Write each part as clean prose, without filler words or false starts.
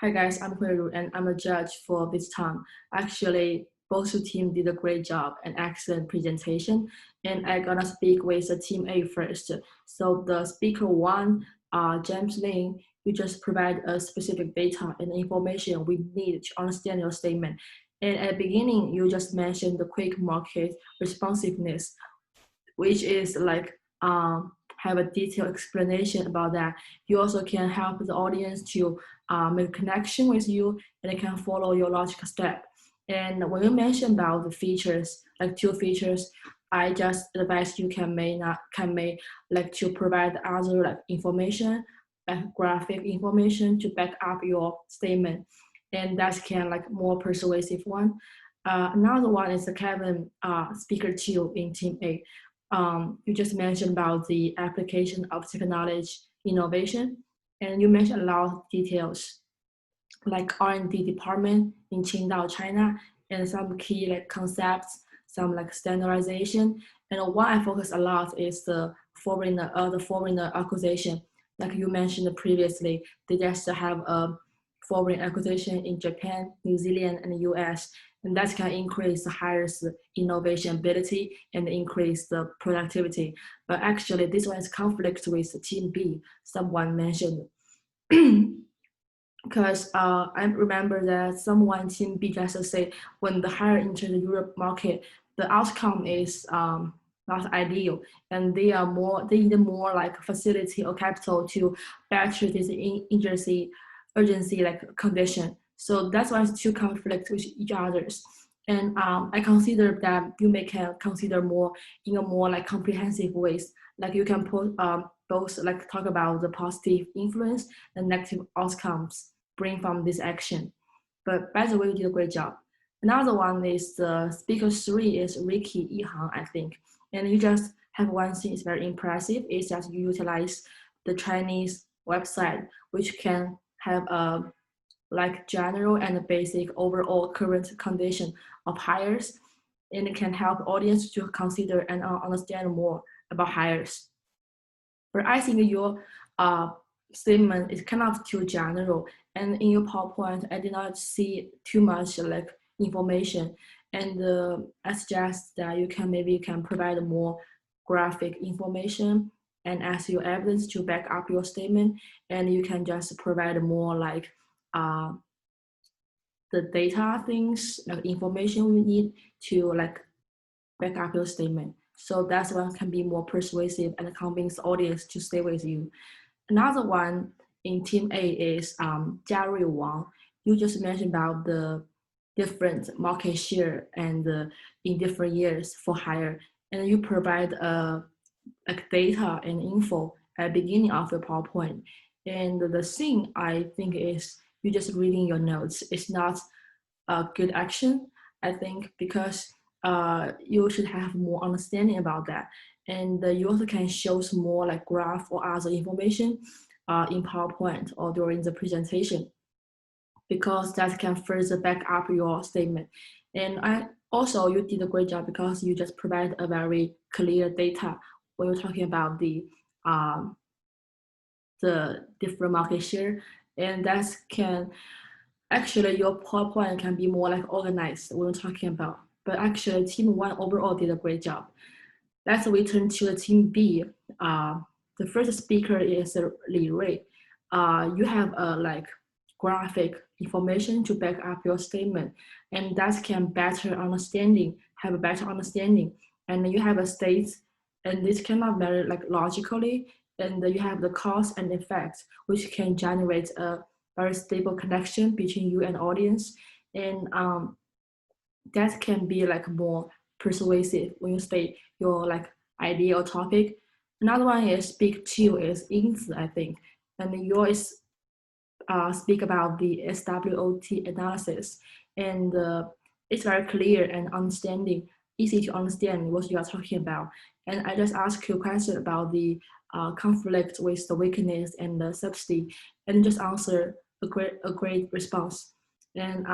Hi guys, I'm Huiru and I'm a judge for this time. Actually, both two teams did a great job and excellent presentation. And I'm gonna speak with the team A first. So the speaker one, James Lin, you just provide a specific data and information we need to understand your statement. And at the beginning, you just mentioned the quick market responsiveness, which is like have a detailed explanation about that. You also can help the audience to make a connection with you and they can follow your logical step. And when you mention about the features, like two features, I just advise you can make like to provide other like information, like graphic information to back up your statement, and that can like more persuasive one. Another one is the Kevin speaker two in Team A. You just mentioned about the application of technology innovation, and you mentioned a lot of details like R&D department in Qingdao, China, and some key like concepts, some like standardization. And what I focus a lot is the foreigner acquisition. Like you mentioned previously, they just have a foreign acquisition in Japan, New Zealand, and the US, and that can increase the highest innovation ability and increase the productivity. But actually, this one is conflict with Team B, someone mentioned. Because I remember that someone Team B just say when the hire into the Europe market, the outcome is not ideal, and they need more like facility or capital to better this urgency like condition. So that's why it's two conflict with each others. And I consider that you may can consider more in a more like comprehensive ways. Like you can put both like talk about the positive influence and negative outcomes bring from this action. But by the way, you did a great job. Another one is the speaker three is Ricky Yihang, I think. And you just have one thing is very impressive is that you utilize the Chinese website, which can have a like general and basic overall current condition of hires, and it can help audience to consider and understand more about hires. But I think your statement is kind of too general, and in your PowerPoint, I did not see too much like information. And I suggest that you can provide more graphic information and ask your evidence to back up your statement, and you can just provide more like uh, the data things, like information we need to like back up your statement. So that's one can be more persuasive and convince the audience to stay with you. Another one in Team A is Jiarui Wang. You just mentioned about the different market share and in different years for hire, and you provide like data and info at the beginning of your PowerPoint. And the thing I think is you just reading your notes. It's not a good action, I think, because you should have more understanding about that. And you also can show some more like graph or other information in PowerPoint or during the presentation, because that can further back up your statement. And I also you did a great job because you just provide a very clear data when you're talking about um, the different market share, and that can actually your PowerPoint can be more like organized when we're talking about. But actually, Team One overall did a great job. Let's return to the Team B. The first speaker is Li Rui. You have a like graphic information to back up your statement, and that can have a better understanding. And you have a state, and this cannot very like logically, and you have the cause and effect, which can generate a very stable connection between you and audience. And that can be like more persuasive when you state your like idea or topic. Another one is speak to is Yingzi, I think, and yours speak about the SWOT analysis, and it's very clear and easy to understand what you are talking about. And I just ask you a question about the conflict with the weakness and the subsidy, and just answer a great response. And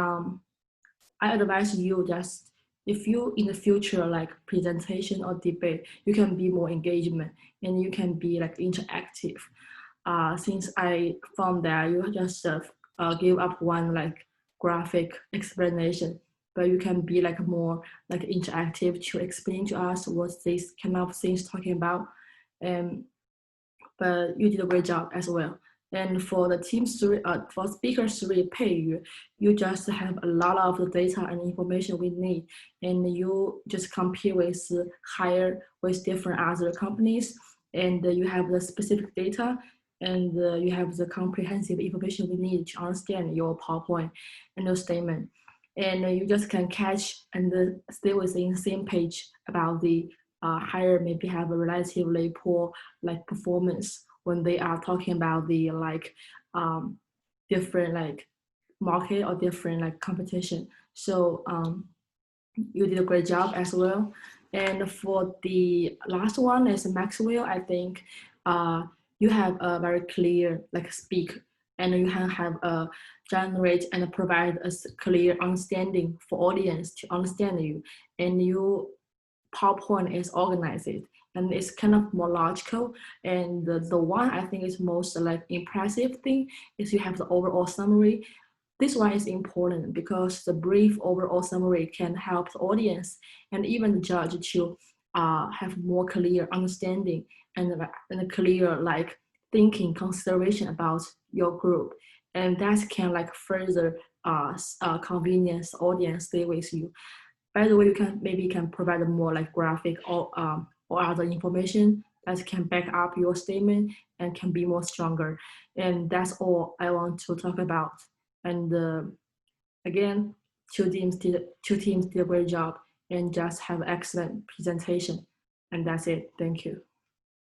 I advise you just if you in the future like presentation or debate, you can be more engagement and you can be like interactive. Since I found that you just give up one like graphic explanation, but you can be like more like interactive to explain to us what this kind of things talking about. And but you did a great job as well. And for the team three, for speaker three pay you, you just have a lot of the data and information we need, and you just compare with hire with different other companies, and you have the specific data, and you have the comprehensive information we need to understand your PowerPoint and your statement, and you just can catch and stay within the same page about the hire maybe have a relatively poor like performance when they are talking about the like different like market or different like competition. So you did a great job as well. And for the last one is Maxwell, I think you have a very clear like speak, and you can have a generate and provide a clear understanding for audience to understand you, and you PowerPoint is organized and it's kind of more logical. And the one I think is most like impressive thing is you have the overall summary. This one is important because the brief overall summary can help the audience and even the judge to have more clear understanding and a clear like thinking consideration about your group, and that can like further convenience the audience stay with you. By the way, you can maybe can provide more like graphic or other information that can back up your statement and can be more stronger. And that's all I want to talk about. And again, two teams did a great job and just have excellent presentation. And that's it. Thank you.